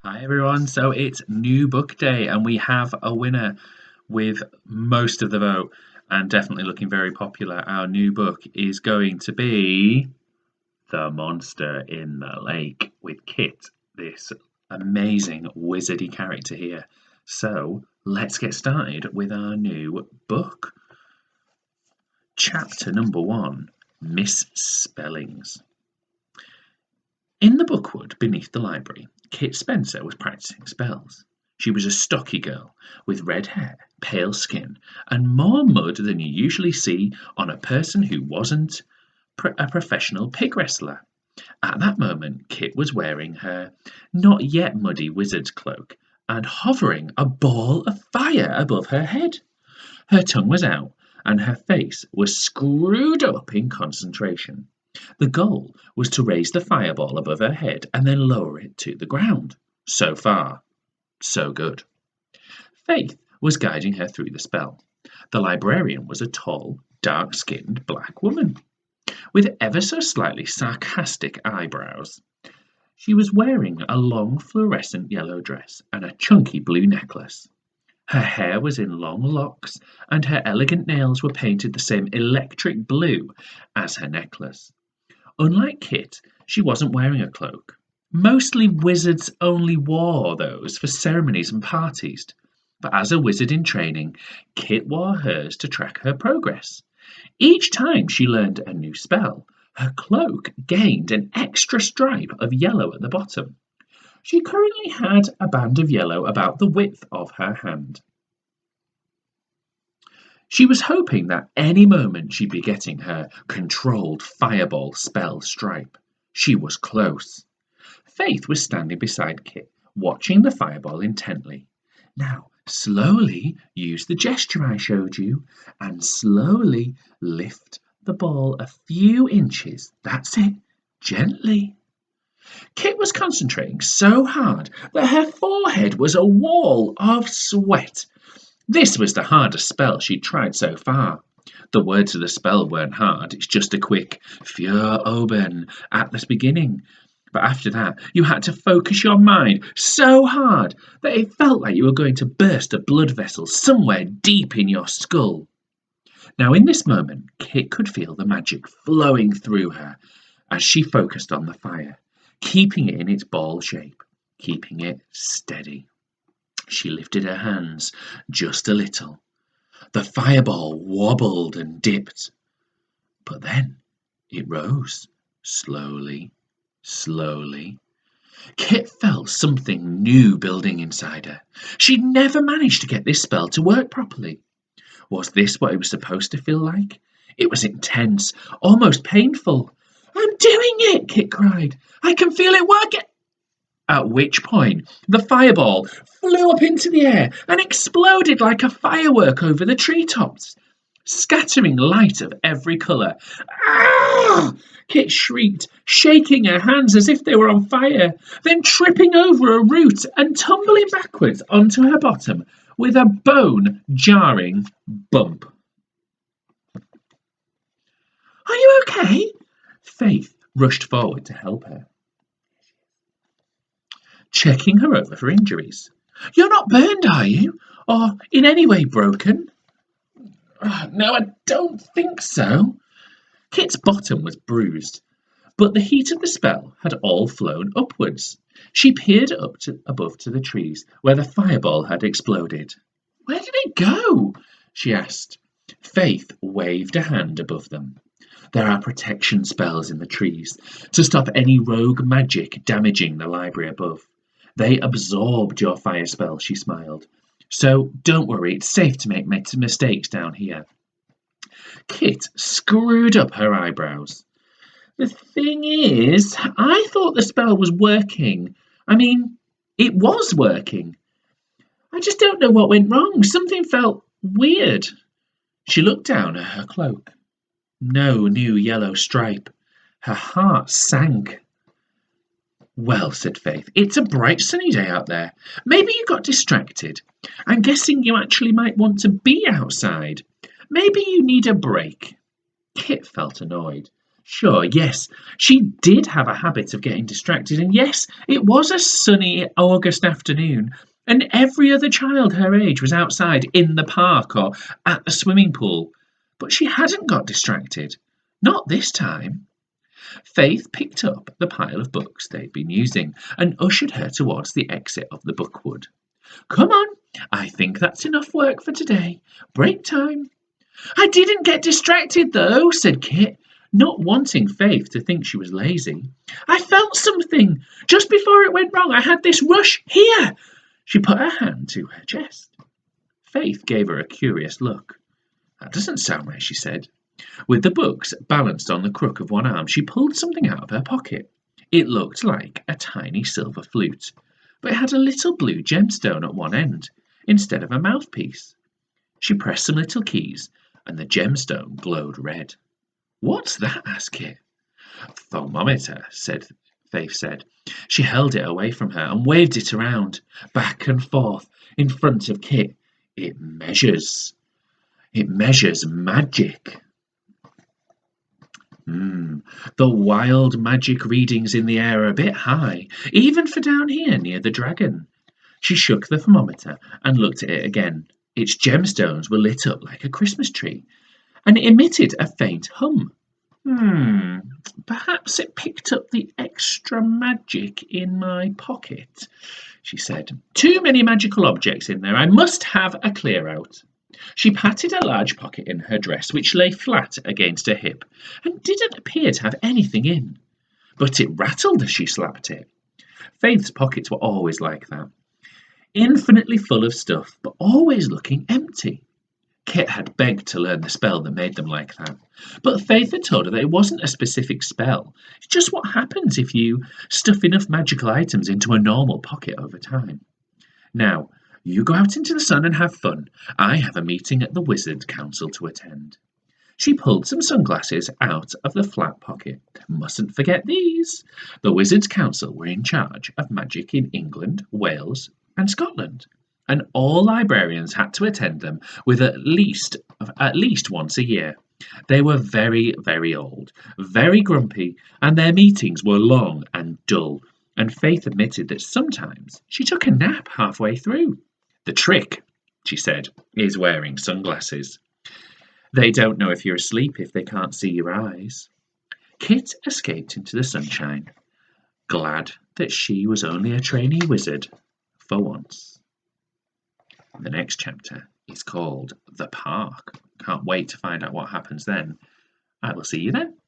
Hi everyone, so it's new book day and we have a winner with most of the vote and definitely looking very popular. Our new book is going to be The Monster in the Lake with Kit, this amazing wizardy character here. So let's get started with our new book. Chapter number 1, Misspellings. In the bookwood beneath the library, Kit Spencer was practicing spells. She was a stocky girl with red hair, pale skin, and more mud than you usually see on a person who wasn't a professional pig wrestler. At that moment, Kit was wearing her not yet muddy wizard's cloak and hovering a ball of fire above her head. Her tongue was out, and her face was screwed up in concentration. The goal was to raise the fireball above her head and then lower it to the ground. So far, so good. Faith was guiding her through the spell. The librarian was a tall, dark-skinned black woman with ever so slightly sarcastic eyebrows. She was wearing a long fluorescent yellow dress and a chunky blue necklace. Her hair was in long locks, and her elegant nails were painted the same electric blue as her necklace. Unlike Kit, she wasn't wearing a cloak. Mostly wizards only wore those for ceremonies and parties, but as a wizard in training, Kit wore hers to track her progress. Each time she learned a new spell, her cloak gained an extra stripe of yellow at the bottom. She currently had a band of yellow about the width of her hand. She was hoping that any moment she'd be getting her controlled fireball spell stripe. She was close. Faith was standing beside Kit, watching the fireball intently. Now, slowly use the gesture I showed you, and slowly lift the ball a few inches. That's it. Gently. Kit was concentrating so hard that her forehead was a wall of sweat. This was the hardest spell she'd tried so far. The words of the spell weren't hard, it's just a quick Für oben at the beginning. But after that, you had to focus your mind so hard that it felt like you were going to burst a blood vessel somewhere deep in your skull. Now, in this moment, Kit could feel the magic flowing through her as she focused on the fire, keeping it in its ball shape, keeping it steady. She lifted her hands just a little. The fireball wobbled and dipped, but then it rose slowly, slowly. Kit felt something new building inside her. She'd never managed to get this spell to work properly. Was this what it was supposed to feel like? It was intense, almost painful. I'm doing it, Kit cried. I can feel it working. At which point, the fireball flew up into the air and exploded like a firework over the treetops, scattering light of every colour. Ah! Kit shrieked, shaking her hands as if they were on fire, then tripping over a root and tumbling backwards onto her bottom with a bone-jarring bump. Are you okay? Faith rushed forward to help her, checking her over for injuries. You're not burned, are you? Or in any way broken? No, I don't think so. Kit's bottom was bruised, but the heat of the spell had all flown upwards. She peered above to the trees where the fireball had exploded. Where did it go? She asked. Faith waved a hand above them. There are protection spells in the trees to stop any rogue magic damaging the library above. They absorbed your fire spell, she smiled. So don't worry, it's safe to make mistakes down here. Kit screwed up her eyebrows. The thing is, I thought the spell was working. I mean, it was working. I just don't know what went wrong. Something felt weird. She looked down at her cloak. No new yellow stripe. Her heart sank. Well, said Faith, it's a bright sunny day out there. Maybe you got distracted. I'm guessing you actually might want to be outside. Maybe you need a break. Kit felt annoyed. Sure, yes, she did have a habit of getting distracted, and yes, it was a sunny August afternoon, and every other child her age was outside in the park or at the swimming pool. But she hadn't got distracted. Not this time. Faith picked up the pile of books they'd been using and ushered her towards the exit of the bookwood. Come on, I think that's enough work for today. Break time. I didn't get distracted though, said Kit, not wanting Faith to think she was lazy. I felt something. Just before it went wrong, I had this rush here. She put her hand to her chest. Faith gave her a curious look. That doesn't sound right, she said. With the books balanced on the crook of one arm, she pulled something out of her pocket. It looked like a tiny silver flute, but it had a little blue gemstone at one end, instead of a mouthpiece. She pressed some little keys, and the gemstone glowed red. What's that? asked Kit. Thermometer, Faith said. She held it away from her and waved it around, back and forth, in front of Kit. It measures. It measures magic. The wild magic readings in the air are a bit high, even for down here near the dragon. She shook the thermometer and looked at it again. Its gemstones were lit up like a Christmas tree, and it emitted a faint hum. Perhaps it picked up the extra magic in my pocket, she said. Too many magical objects in there. I must have a clear out. She patted a large pocket in her dress, which lay flat against her hip, and didn't appear to have anything in. But it rattled as she slapped it. Faith's pockets were always like that, infinitely full of stuff, but always looking empty. Kit had begged to learn the spell that made them like that, but Faith had told her that it wasn't a specific spell. It's just what happens if you stuff enough magical items into a normal pocket over time. Now, you go out into the sun and have fun. I have a meeting at the Wizard Council to attend. She pulled some sunglasses out of the flat pocket. Mustn't forget these. The Wizards' Council were in charge of magic in England, Wales, and Scotland, and all librarians had to attend them with at least once a year. They were very, very old, very grumpy, and their meetings were long and dull, and Faith admitted that sometimes she took a nap halfway through. The trick, she said, is wearing sunglasses. They don't know if you're asleep if they can't see your eyes. Kit escaped into the sunshine, glad that she was only a trainee wizard for once. The next chapter is called The Park. Can't wait to find out what happens then. I will see you then.